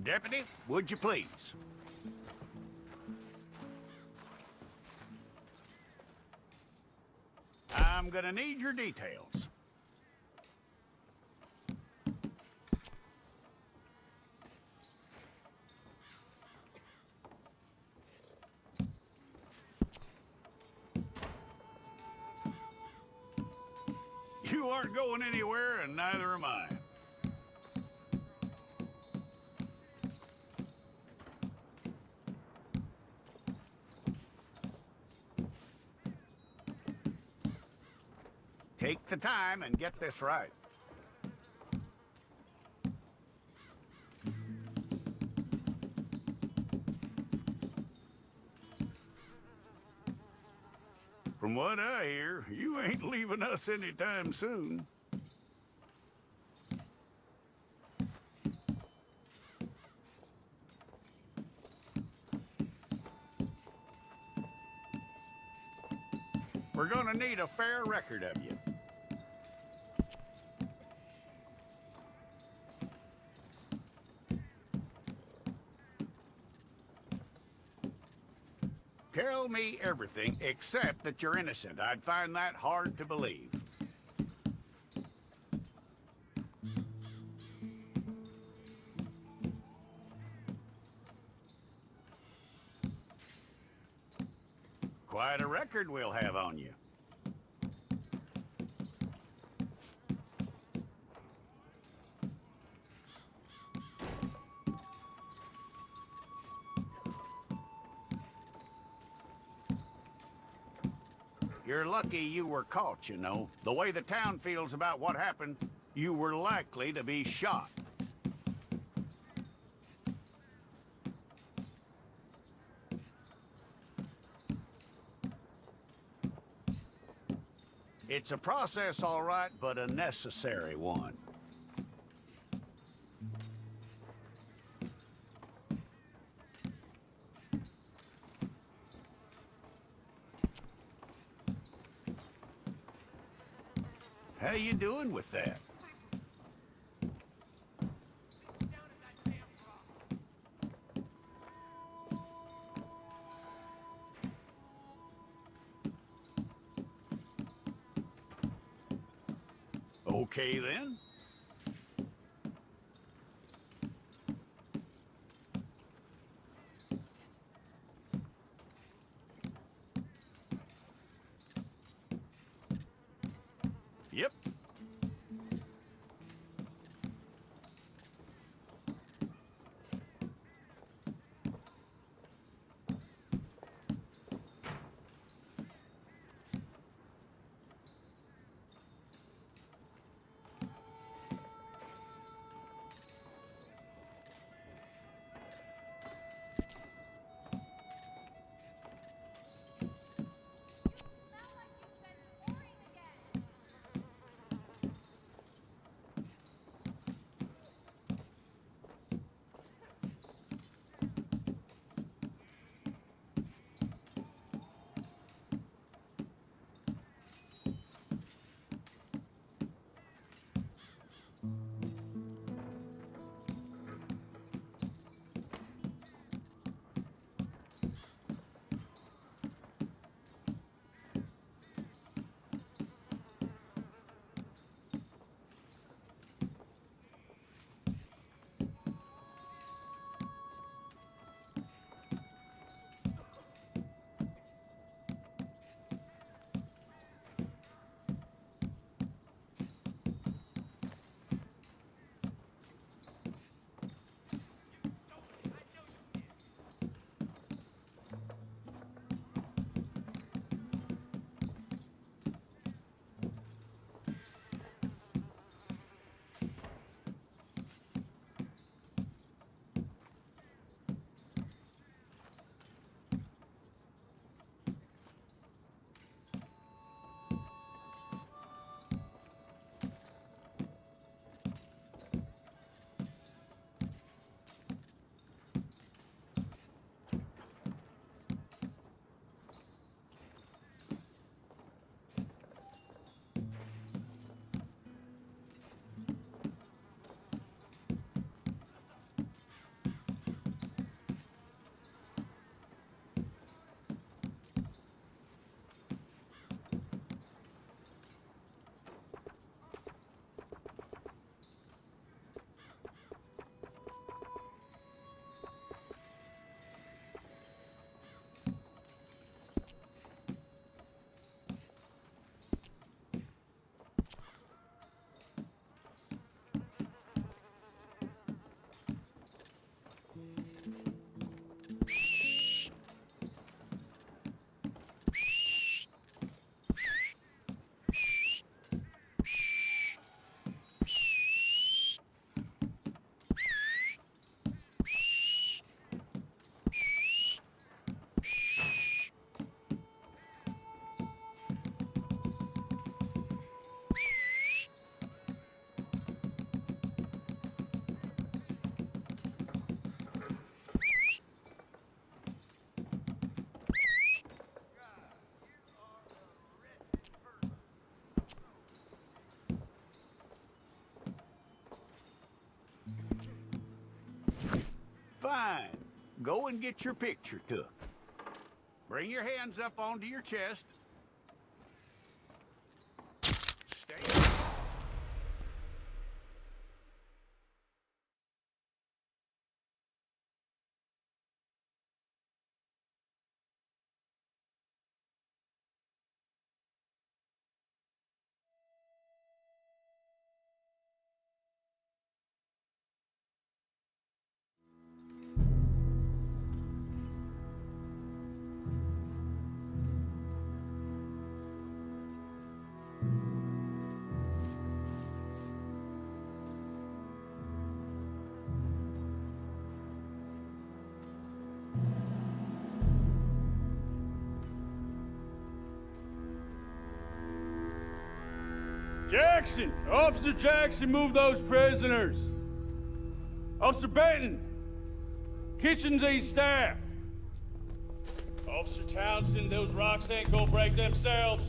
Deputy, would you please? I'm gonna need your details. You aren't going anywhere, and neither am I. Take the time and get this right. From what I hear, you ain't leaving us anytime soon. We're gonna need a fair record of you. Tell me everything except that you're innocent. I'd find that hard to believe. Quite a record we'll have on you. You're lucky you were caught, you know. The way the town feels about what happened, you were likely to be shot. It's a process, all right, but a necessary one. How you doing with that? Okay, then. Yep. Fine. Go and get your picture took. Bring your hands up onto your chest. Stay. Jackson! Officer Jackson, move those prisoners! Officer Benton! Kitchens aid staff! Officer Townsend, those rocks ain't gonna break themselves.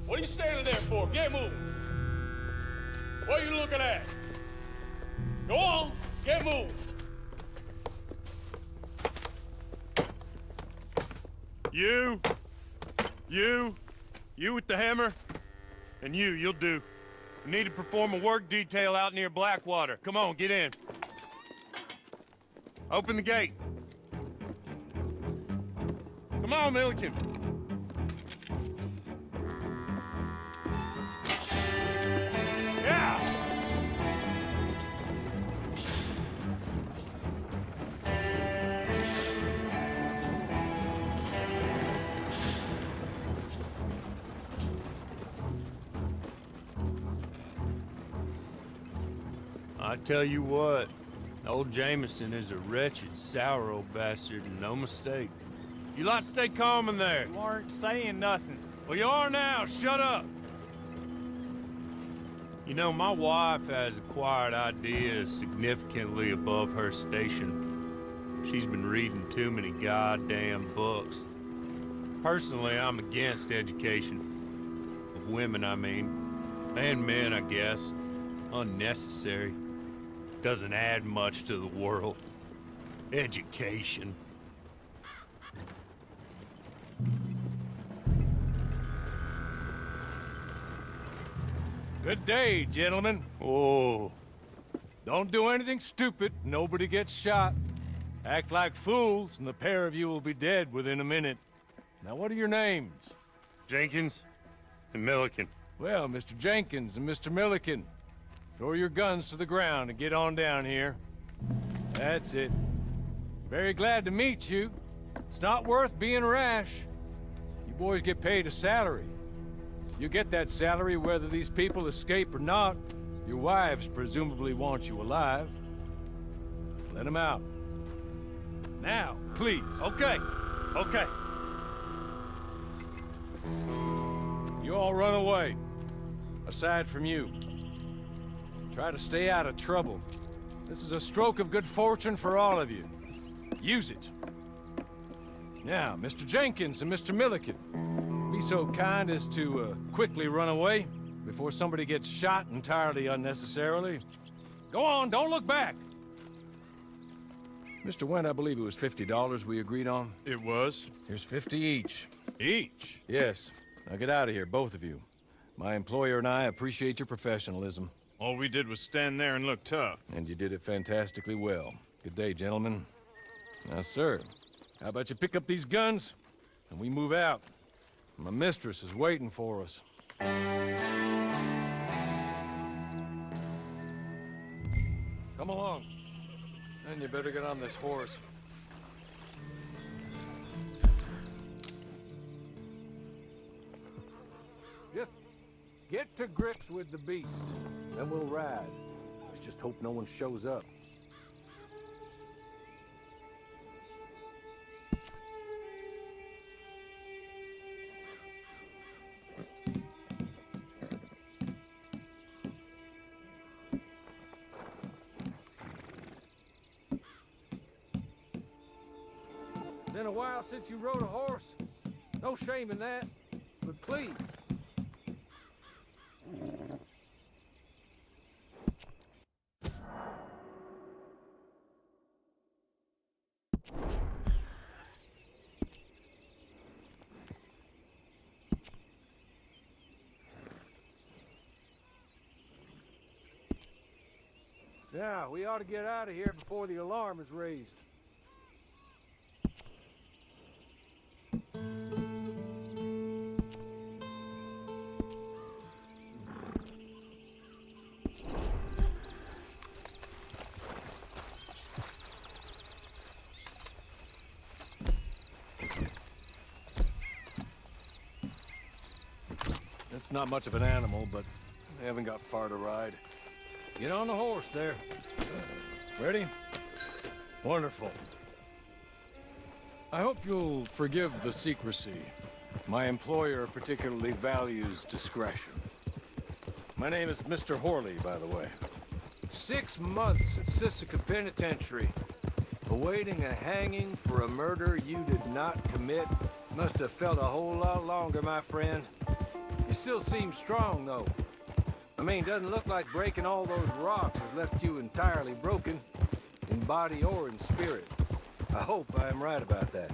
What are you standing there for? Get moving! What are you looking at? Go on, get moving! You with the hammer? And you'll do. We need to perform a work detail out near Blackwater. Come on, get in. Open the gate. Come on, Milliken. Yeah! I tell you what, old Jameson is a wretched, sour old bastard, and no mistake. You lot stay calm in there. You aren't saying nothing. Well, you are now. Shut up. You know, my wife has acquired ideas significantly above her station. She's been reading too many goddamn books. Personally, I'm against education. Of women, I mean. And men, I guess. Unnecessary. Doesn't add much to the world. Education. Good day, gentlemen. Oh, Don't do anything stupid. Nobody gets shot. Act like fools, and the pair of you will be dead within a minute. Now, what are your names? Jenkins and Milliken. Well, Mr. Jenkins and Mr. Milliken, throw your guns to the ground and get on down here. That's it. Very glad to meet you. It's not worth being rash. You boys get paid a salary. You get that salary whether these people escape or not. Your wives presumably want you alive. Let them out. Now, please. Okay. You all run away. Aside from you. Try to stay out of trouble. This is a stroke of good fortune for all of you. Use it. Now, Mr. Jenkins and Mr. Milliken, be so kind as to quickly run away before somebody gets shot entirely unnecessarily. Go on, don't look back. Mr. Wendt, I believe it was $50 we agreed on. It was. Here's 50 each. Each? Yes. Now get out of here, both of you. My employer and I appreciate your professionalism. All we did was stand there and look tough. And you did it fantastically well. Good day, gentlemen. Now, sir, how about you pick up these guns, and we move out? My mistress is waiting for us. Come along. And you better get on this horse. Just get to grips with the beast, then we'll ride. Let's just hope no one shows up. Been a while since you rode a horse. No shame in that, but please. Now, we ought to get out of here before the alarm is raised. It's not much of an animal, but they haven't got far to ride. Get on the horse there. Ready? Wonderful. I hope you'll forgive the secrecy. My employer particularly values discretion. My name is Mr. Horley, by the way. 6 months at Sisika Penitentiary, awaiting a hanging for a murder you did not commit. Must have felt a whole lot longer, my friend. You still seem strong, though. I mean, doesn't look like breaking all those rocks has left you entirely broken, in body or in spirit. I hope I am right about that.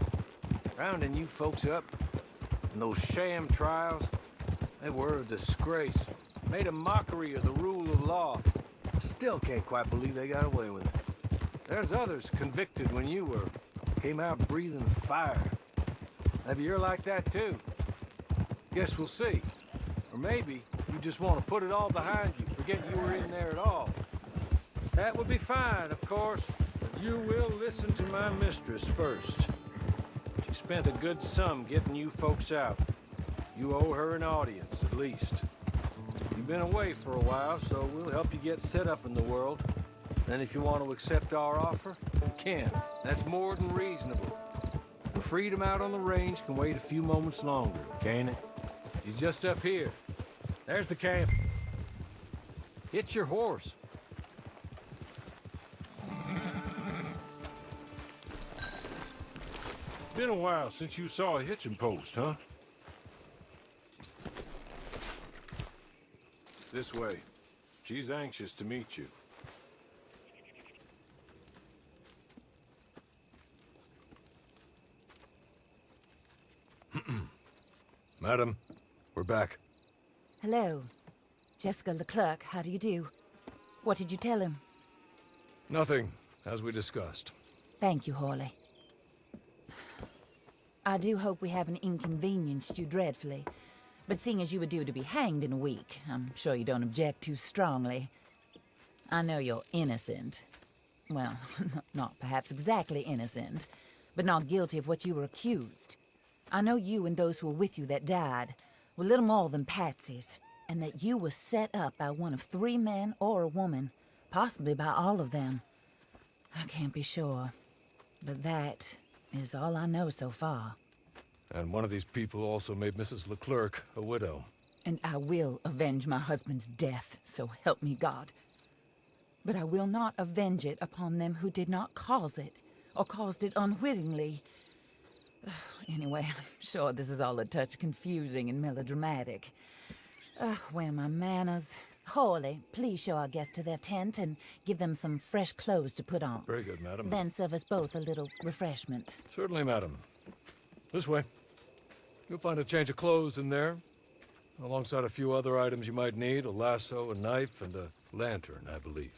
Rounding you folks up, and those sham trials, they were a disgrace. Made a mockery of the rule of law. I still can't quite believe they got away with it. There's others convicted when you were. Came out breathing fire. Maybe you're like that too. Guess we'll see. Or maybe you just want to put it all behind you, forget you were in there at all. That would be fine, of course, but you will listen to my mistress first. She spent a good sum getting you folks out. You owe her an audience, at least. You've been away for a while, so we'll help you get set up in the world. Then if you want to accept our offer, you can. That's more than reasonable. The freedom out on the range can wait a few moments longer, can't it? She's just up here. There's the camp. Hit your horse. Been a while since you saw a hitching post, huh? This way. She's anxious to meet you. Madam, we're back. Hello. Jessica Leclerc, how do you do? What did you tell him? Nothing, as we discussed. Thank you, Horley. I do hope we haven't inconvenienced you dreadfully. But seeing as you were due to be hanged in a week, I'm sure you don't object too strongly. I know you're innocent. Well, not perhaps exactly innocent, but not guilty of what you were accused. I know you and those who were with you that died were little more than patsies, and that you were set up by one of 3 men or a woman, possibly by all of them. I can't be sure, but that is all I know so far. And one of these people also made Mrs. Leclerc a widow. And I will avenge my husband's death, so help me God. But I will not avenge it upon them who did not cause it, or caused it unwittingly. Anyway, I'm sure this is all a touch confusing and melodramatic. Where are my manners? Horley, please show our guests to their tent and give them some fresh clothes to put on. Very good, madam. Then serve us both a little refreshment. Certainly, madam. This way. You'll find a change of clothes in there, alongside a few other items you might need, a lasso, a knife, and a lantern, I believe.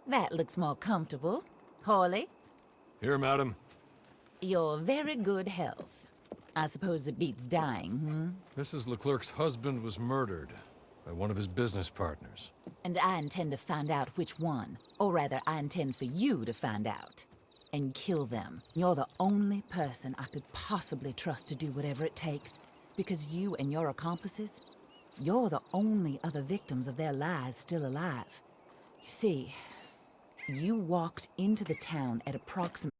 That looks more comfortable. Hawley, Here, madam. your very good health. I suppose it beats dying, Mrs. Leclerc's husband was murdered by one of his business partners. And I intend to find out which one. Or rather, I intend for you to find out. And kill them. You're the only person I could possibly trust to do whatever it takes. Because you and your accomplices, you're the only other victims of their lies still alive. You see, you walked into the town at approximately